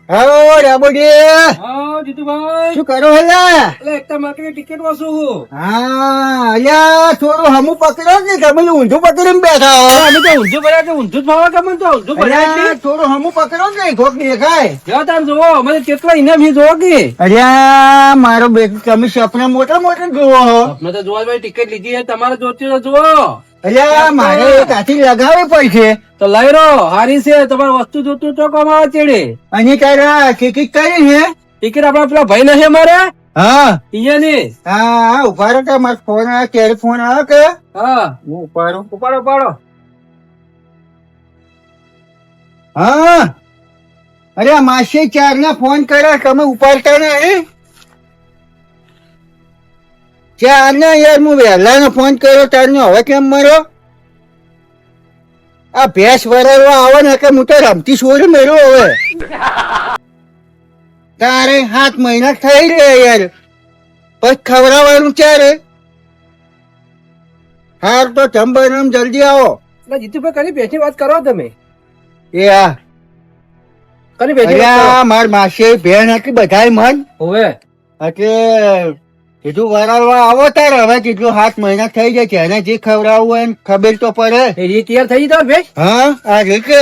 હાલો રાબોડી, હા જીતુભાઈ, શું કરો હેલા? એટલે એકતા માર્કેટની ટિકિટ વાંચું છું. હા અલ્યા થોડું હમું પકડો કે તમે ઊંધું પકડીને બેઠા હો. અમે તો ઊંધું ભર્યા છે, ઊંધું જ ભાવે કે મને તો ઊંધું ભર્યા અલ્યા એટલે. થોડું હમું પકડો કે કોક દેખાય. જો તાર જોવો મને કેટલા ઇનામ છે જોવો કે. અલ્યા મારો બેટું તમે સપના મોટા મોટા જોવો હો. આપણે તો જોવા ભાઈ ટિકિટ લીધી છે, તમારે જોતી તો જુઓ. અલ્યા મારે એક હાથી લગાવવી પડશે. તો લઈ રો, હારી છે, તમારે વસ્તુ જોતું તો કોમ આવે ચેડે. અને તારા ટિકિટ કરી છે? ટિકિટ આપડા પેલા ભાઈ નથી અમારે હા ઈયાની. હા ઉભા રહો કે મારો ફોન આવે, ક્યારે ફોન આવે કે હા હું ઉપાડું. ઉપાડો ઉપાડો. હા અરે આ માસી ચાર ના ફોન કર્યા તમે ઉપાડતા નહીં. ચાર ના યાર હું વહેલા નો ફોન કર્યો તારનો હવે કેમ મર્યો? આ ભેંસ વરાળવા આવે ને કે હું તો રમતી છોડી મેળ્યો હવે. તારે 7 મહિના થઈ રહ્યા યાર, પછી ખવડાવવાનું ચારે. હાર તો જમ જલ્દી આવો. એટલે જીતુભાઈ કની બેઠી વાત કરો તમે, એ આ કની બેઠી વાત કરો. અલ્યા માર માસી બેન હતી બધાય મન હોવે એટલે કીધું વરાળવા આવો તારે. હવે કીધું 7 મહિના થઈ જાય છે, એને જે ખવડાવવું હોય ને ખબર તો પડે. એ રીત તૈયાર થઈ ગઈ ભાઈ. હા આ રીતે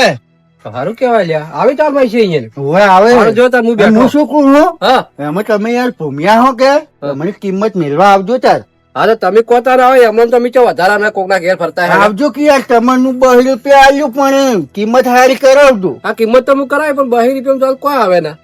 સારું કેવાય લ્યા, આવી ચાલ ભાઈ છે અહીંયા. હવે આવે. હારું જો તાર હું બેઠો. હું શું કહું છું? હા એમાં તમે યાર ભૂમ્યા હો કે મને કિંમત મેળવા આવજો તાર. હા તો તમે કોતા ના હોય એમને તમે ચો વધારા કોક ના ઘેર ફરતા હે. આવજો કે યાર તમારું 2 રૂપિયા આલ્યું પણ કિંમત હારી કરાવજો. આ કિંમત તો હું કરાય પણ 2 રૂપિયા ચાલ કોઈ આવે ના.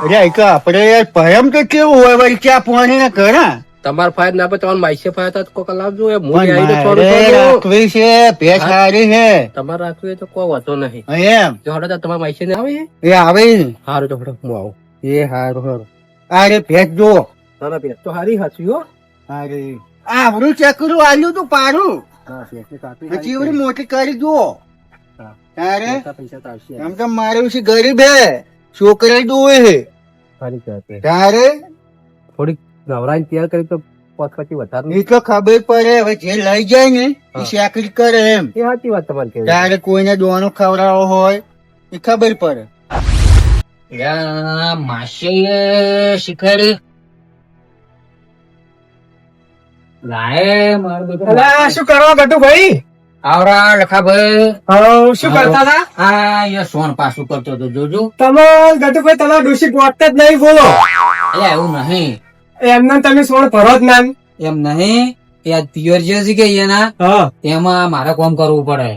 અરે એક આપડે યાર ભયમ તો કેવું હોય વળી ચા પાણી ના ઘણા. તમાર ફાયર ના તમારે માઈસે ફાયર હતા કોક લાવજો એ હું પણ આવી તો મારે થોડું રાખવી છે, ભેંસ હારી છે તમારે રાખવું હોય તો કોઈ વાંધો નહીં. એમ. જો હડો તમારા માઈસે ને આવે એ આવે ને. હારું તો હડો હું આવું. એ હારું હારું. અરે ભેંસ જો ના ના બેન તો હારી હાચી હો. અરે આવડું ચકરું આલ્યું તું પારું પછી એવડી મોટી કરી જુઓ તારે. પૈસા તો આવશે. એમ તો મારે પછી ગરીબ હે, છોકરા દોવે હે સારી કહેવાય. તારે. થોડીક નવરાઈને તૈયાર કરી તો પછી વધારે એ તો ખબર પડે હવે જે લઈ જાય ને એ હા. શાકરી કરે એમ. એ સાચી વાત તમારે કહેવાય. તારે કોઈને દોનો ખવડાવો હોય એ ખબર પડે. માસી શીખવાડી લાય મારું બધું. અલા, શું કરો ગટુભાઈ? આવરા લખાભાઈ હા શું કરતા હતા? આ એ સોન પાછું કરતો હતો જોજો. તમે ગટુભાઈ તમારા ડોશી ગોતતા જ નહીં બોલો. એટલે એવું નહીં, એમને તમે સોણ ભરો જ ના. એમ નહીં, એ પિયર જે છે કે એના હા એમાં મારે કામ કરવું પડે.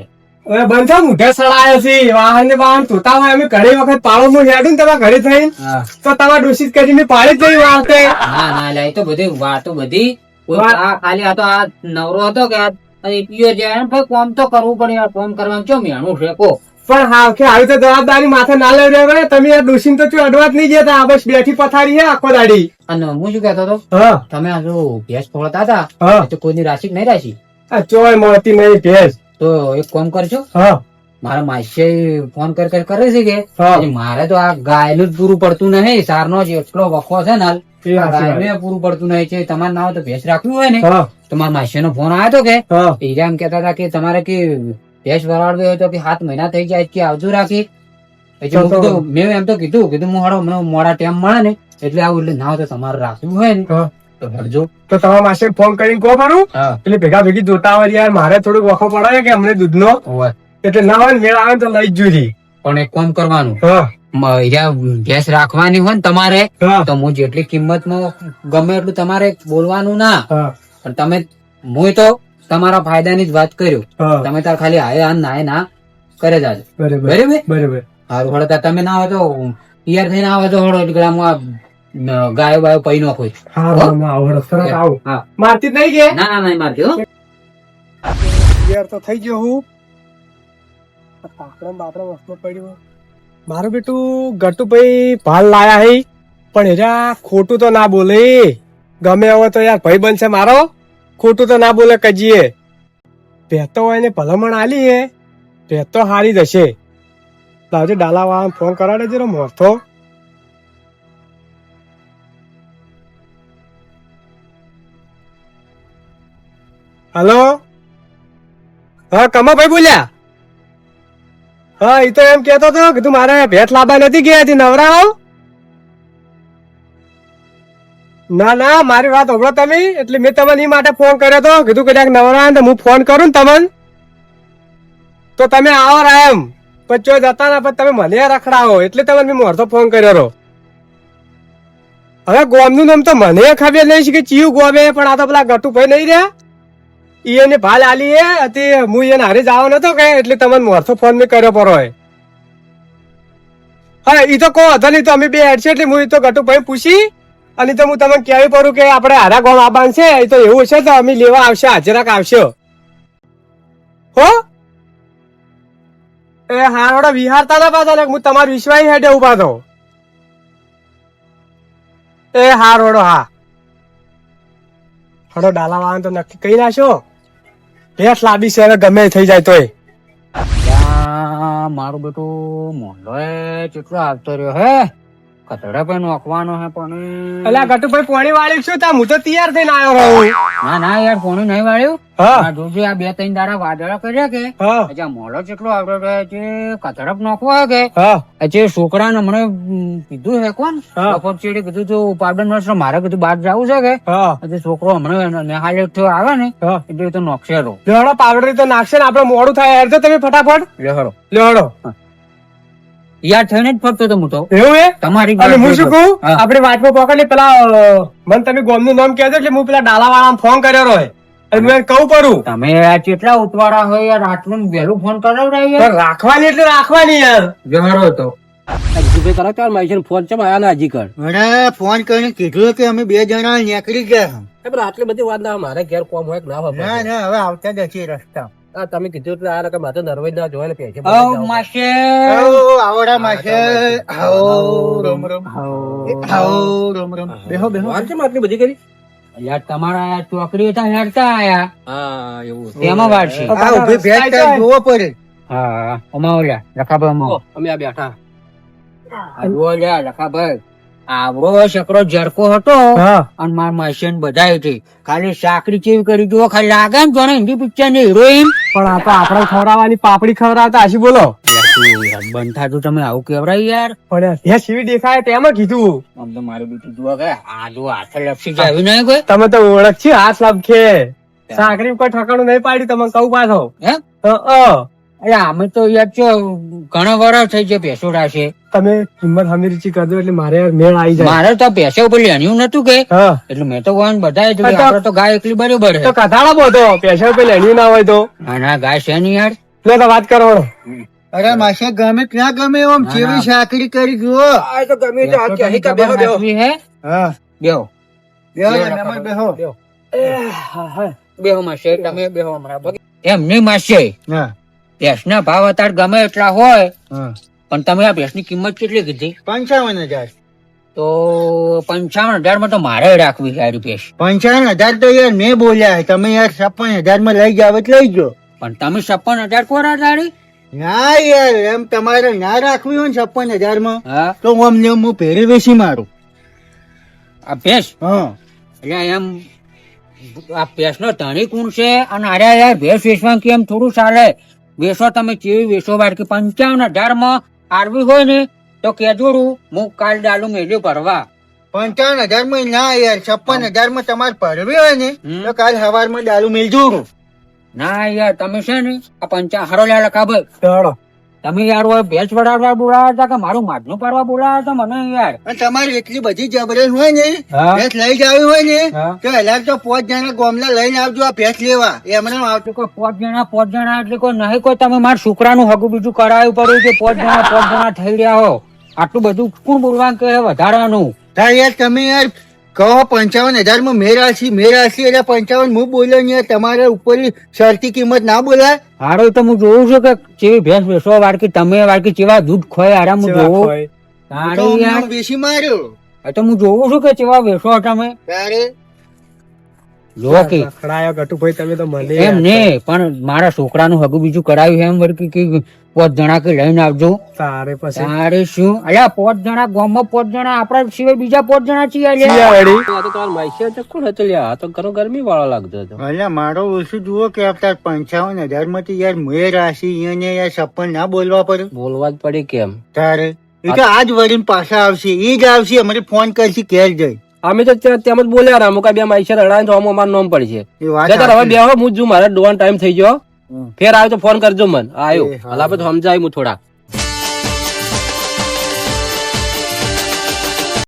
હવે બંધા મુઢે સડાયો છે વાહન ને વાહન ધોતા હોય અમે ઘણી વખત પાળો માં હેડું ને તમારા ઘરે થઈને હા. તો તમારા ડોશી કરી મેં પાડી જ નહીં વાતે. ના ના લે, એ તો બધી વાતો બધી કોઈ વાત- આ ખાલી આ તો આ નવરો હતો કે આ પિયર જે ભાઈ કામ તો કરવું પડે. આ કામ કરવાનું ચો મેણું છે કો. પણ હા કે આવી તો જવાબદારી માથે ના લઈ રહ્યો તમે આ ડોશી તો શું અડવા જ નહીં જતા. આ બસ બેઠી પથારી હે આખો દાડી. અને હું શું કહેતો હતો, હા તમે આ જો ભેંસ ફોડતા હતા હા એ તો કોઈની રાશિ નહીં રાશિ. આ ચોય મળતી નહીં ભેસ. તો એક કામ કરજો, હા મારા માસી ફોન કરે છે કે હા એટલે મારે તો આ ગાયનું જ પૂરું પડતું નહીં. સારનો જ એટલો વખો છે ને હાલ, એ આ સાચી વાત. ગાયનું પૂરું પડતું નહીં છે. તમારે ના હોય તો ભેંસ રાખવી હોય ને હા તો મારા માસી નો ફોન આવ્યો હતો કે હા એ એમ કેતા હતા કે તમારે કે ભેંસ વરાળવી હોય તો કે 7 મહિના થઈ જાય કે આવજો રાખી. એટલે હું તો- કીધું, મેં એમ તો કીધું હું હડો મને મોડા ટાઈમ મળે ને એટલે આવું. એટલે ના હોય તો તમારે રાખવું હોય ને હા. તો હડજો. તો તમારા માસે ફોન કરીને કહો ખરું હા એટલે ભેગા ભેગી જોતા હોય યાર મારે થોડુંક વખો પડે કે અમને દૂધનો હોય. એટલે ના હોય ને મેળ આવે ને તો લઈ જ જોઈએ. પણ એક કામ કરવાનું, હા ભેંસ રાખવાની હોય ને તમારે હા તો હું જેટલી કિંમતમાં ગમે એટલું તમારે બોલવાનું ના. હા પણ તમે હું તો તમારા ફાયદાની જ વાત કર્યું. હા તમે તાર ખાલી આય આ નાય ના કરે જાજો. બરાબર બરાબર. બરાબર. હારું હળો તાર તમે ના હોય તો પિયર થઈને આવે તો હળો એટલે આમ આ ગાયો બાયો પૈ નો કોઈ. હા આવડો સરસ આવું હા મારતી જ નહીં કે ના ના નહીં મારજો હો. યાર તો થઈ ગયો હું બાપડા વસ્તુ પડ્યું. મારું બેટું ગટુભાઈ ભાલ લાયા હે પણ એરા ખોટું તો ના બોલે. ગમે હવે તો યાર ભાઈ બનશે મારો, ખોટું તો ના બોલે કજીએ. ભેતો હોય ને ભલામણ આલી હે, ભેતો હારી જશે. લાવજો ડાલા વાળા ફોન કરાડે જરો મોરથો. હલો હા કમાભાઈ બોલ્યા. હા એ તો એમ કેતો હતો કે તું મારે ભેટ લાવવા નથી ગયા હતી નવરાવ. ના ના મારી વાત સાંભળો તમે, એટલે મેં તમને એ માટે ફોન કર્યો હતો, કીધું કદાચ નવરા તો હું ફોન કરું ને તમને તો તમે આવો રા એમ. પણ જો જતા ના પણ તમે મને રખડાવો એટલે તમને મેં મોરતો ફોન કર્યો હતો. હવે ગોમનું નામ તો મને ખબર નહીં છે કે ચિયું ગોમે, પણ આ તો પેલા ગટુભાઈ નહીં રહ્યા એને ભાલ આલી એ હતી, હું એને હારે જવાનો નતો કે એટલે તમને મોરતો ફોન મેં કર્યો પડો હોય. હા એ તો કહો હતો નહીં, તો અમે બે હેડ છે એટલે હું એ તો ગટુભાઈ પૂછી અને તો હું તમને કહેવી પડું કે આપણે હારા ગોમ આબાન છે એ તો એવું છે તો અમે લેવા આવશે, હાજરાક આવશે હો. એ હારોડા વિહારતા ના પાછા ને હું તમારો વિશ્વાસ હેડે ઉભા થો. એ હારોડો હા હડો ડાલા વાળા તો નક્કી કહી નાખો, ભેંસ લાંબી છે હવે ગમે થઈ જાય તોય. મારું બેટું મોંડો કેટલો આવતો રહ્યો હે, કચડા પણ નોખવાનો હે પણ અલ્યા ગટુભાઈ પોણી વાળી છું તા હું તો તૈયાર થઈને આવ્યો રહું. ના ના યાર પોણી નહીં વાળ્યું. હા જોજે આ 2-3 દાડા વાદળા કર્યા કે હા હજી મોડો કેટલો આવતો રહ્યો છે, કચડા નોખવો હે કે હા હજી છોકરાને મને કીધું હે કોણ હા. બપોર ચીડી કીધું તું પાવડર નોશો મારે કીધું બહાર જવું છે કે હા હજી છોકરો હમણાં નિહાળ આવે ને હા એટલે તો નોખશે રો લેવડો પાવડર તો નાખશે ને આપડે મોડું થાય હેડ તો તમે ફટાફટ લેહરો લેવડો. યાર થઈને જ ફરતો તો હું તો એવું હે તમારી અને હું શું કહું હા. આપડે વાતમાં પકડી પેલા મને તમે ગોમનું નામ કહેજો એટલે હું પેલા ડાલા વાળા ફોન કર્યો હોય એટલે મેં કહું પડું તમે યાર કેટલા ઉતવાળા હોય યાર, આટલું વહેલું ફોન કરાવડાય યાર. પણ રાખવાની એટલે રાખવાની યાર. જવારો તો ફોન છે મારા હજી કર મને ફોન કરીને કીધું કે અમે 2 જણા નીકળી ગયા. આટલી બધી વાત ના મારે ઘેર કોમ હોય ના ના ના હવે આવતા જ હશે રસ્તા. તમે કીધું એટલે આ કે મારે નરવાઈ ના જોવાને પૈસે ઓ માસે આવડા માસે આવો રોમ રોમ આવો રોમ રોમ બેહો બેહો. આટલી બધી કરી યાર તમારા યાર ચોકડી હતા હેડતા આયા હા એવું તેમાં વાળશે. આ ઉભી ભેટ કાંઈ જોવો પડે. હા અમાવલ્યા રખાભાઈ અમાવ અમે આ બેઠા આવ્યા રખાભાઈ આવડો શકરો જરકો હતો હા અને માર મશીન બધાય હતી, ખાલી સાકરી કેવી કરી જુઓ, ખાલી લાગે ને જોને હિન્દી પિક્ચર ની હિરોઈન. પણ આ તો આપડે ખવડાવવાની પાપડી ખવડાવતા હશી બોલો. બંધ થાતું તમે આવું કેવરાય યાર. પણ એ સીવી દેખાય તેમાં કીધું આમ તો મારું બીજું જુઓ કે આ જો હાથે લપસી જાય એવું નહીં કોઈ. તમે તો ઓળખ છે હાથ લાભ સાકરી કોઈ ઠકાણું નહીં પાડી તમે કહું પાછો હે અરે અમે તો યાર જો ઘણા વર્ષ થઈ જાય ભેંસોડા છે. તમે કિંમત હમીરચી કરજો એટલે મારે મેળ આવી જાય. મારે તો ભેંસો ઉપર લેણ્યું નતું કે હા એટલે મેં તો કોઈ બધા તો- આપડે તો ગાય એકલી બરોબર તો છે. કથાળો બોધો પૈસા રૂપિયા લેણી ના હોય તો ના ના ગાય છે નહીં યાર. લે તો વાત કરો અરે માસે ગમે ક્યાં ગમે એમ કેવી સાકરી કરી જુઓ. તો ગમે નાખવી હે હા બેહો બેહો મહેમાન બેહો. બેહો માસે તમે બેહો હમણાં એમ નહીં માસે હા ભેંસના ભાવ અત્યારે ગમે એટલા હોય હા પણ તમે આ ભેંસની કિંમત કેટલી કીધી? 55,000. તો 55,000 માં તો મારે રાખવી સારી ભેંસ. 55,000 તો યાર મેં બોલ્યા, તમે યાર 56,000 માં લઈ જાવ એટલે લઈ જાઓ. પણ તમે 56,000 કોરા તારી? ના યાર એમ તમારે ના રાખવી હોય ને 56,000 માં હા તો અમને હું પહેરી વેચી મારું. આ ભેંસ હા એટલે એમ આ ભેંસ નો ધણી કોણ છે અને અરે યાર ભેંસ વેચવા કેમ થોડું ચાલે? વેચો તમે કેવી વેચો બાળકી 55,000 માં આરવી હોય ને તો કેજોડું હું કાલ ડાલું મેલ્યું ભરવા. 55,000 માં ના યાર 56,000 માં તમારે ભરવી હોય ને હમ. તો કાલ સવાર માં ડાલુ મેલજો. ના યાર તમે છે ને આ 50 હારો લ્યા લખા ભાઈ તમે યાર હોય ભેંસ વડાડવા બોલાવ્યા હતા કે મારું માટનું પાડવા બોલાવ્યા હતા મને યાર? અને તમારી એટલી બધી જબરજસ્ત હોય ને હા. ભેંસ લઈ જાવી હોય ને હા. તો એલા તો 5 જણા ગોમના લઈને આવજો આ ભેંસ લેવા. એમને આવતો કોઈ 5 જણા એટલે કોઈ નહીં કોઈ તમે મારા છોકરાનું હગું બીજું કરાવ્યું પડ્યું કે 5 જણા થઈ રહ્યા હો. આટલું બધું કોણ બોલવાનું કે વધારાનું? યાર તમે યાર કહો 55,000 માં મેરાશી એટલે 55 હું બોલ્યો ને યાર, તમારે ઉપર શરતી કિંમત ના બોલાય. હારો તો હું જોઉં છું કે ચેવી ભેંસ વેચવા વાળકી તમે વાળકી ચેવા દૂધ ખોય આરામ હું જોઉં. તો તારે યાર અમને બેસી માર્યો એ તો હું જોઉં છું કે ચેવા વેચો તમે ત્યારે જો કે ખડાયો ગટુભાઈ તમે તો મને એમ ને પણ મારા છોકરાનું હગું બીજું કરાવ્યું એમ વળકી કે પાંચ જણા કે લઈને આવજો. તારે પછી તારે શું અલ્યા 5 જણા ગામમાં 5 જણા આપણા સિવાય બીજા 5 જણા છીએ અલ્યા. શિયાળી. આ તો તમારા માઈસે તો કોણ હતો લ્યા? આ તો ઘણો ગરમી વાળો લાગતો હતો. અલ્યા મારો ઓછું જુઓ કે આપતા 55,000 માંથી યાર મેં રાશી એને યાર સપન ના બોલવા પડે બોલવા જ પડે કેમ? તારે એ તો આજ વળીને પાછા આવશે એ જ આવશે અમારે ફોન કરશે ઘેર જઈ અમે તો તેમ જ બોલ્યા રહ્યા. અમુક આ બે માઈસે રડાય તો અમારું નામ પડશે. એ વાત જતા હવે સાચી. બે હું જ મારે ડોવાનો ટાઈમ થઈ ગયો. હમ. ફેર આવ્યો તો ફોન કરજો મને. આવ્યો એ હા. હલા પછી સમજાય હું થોડા.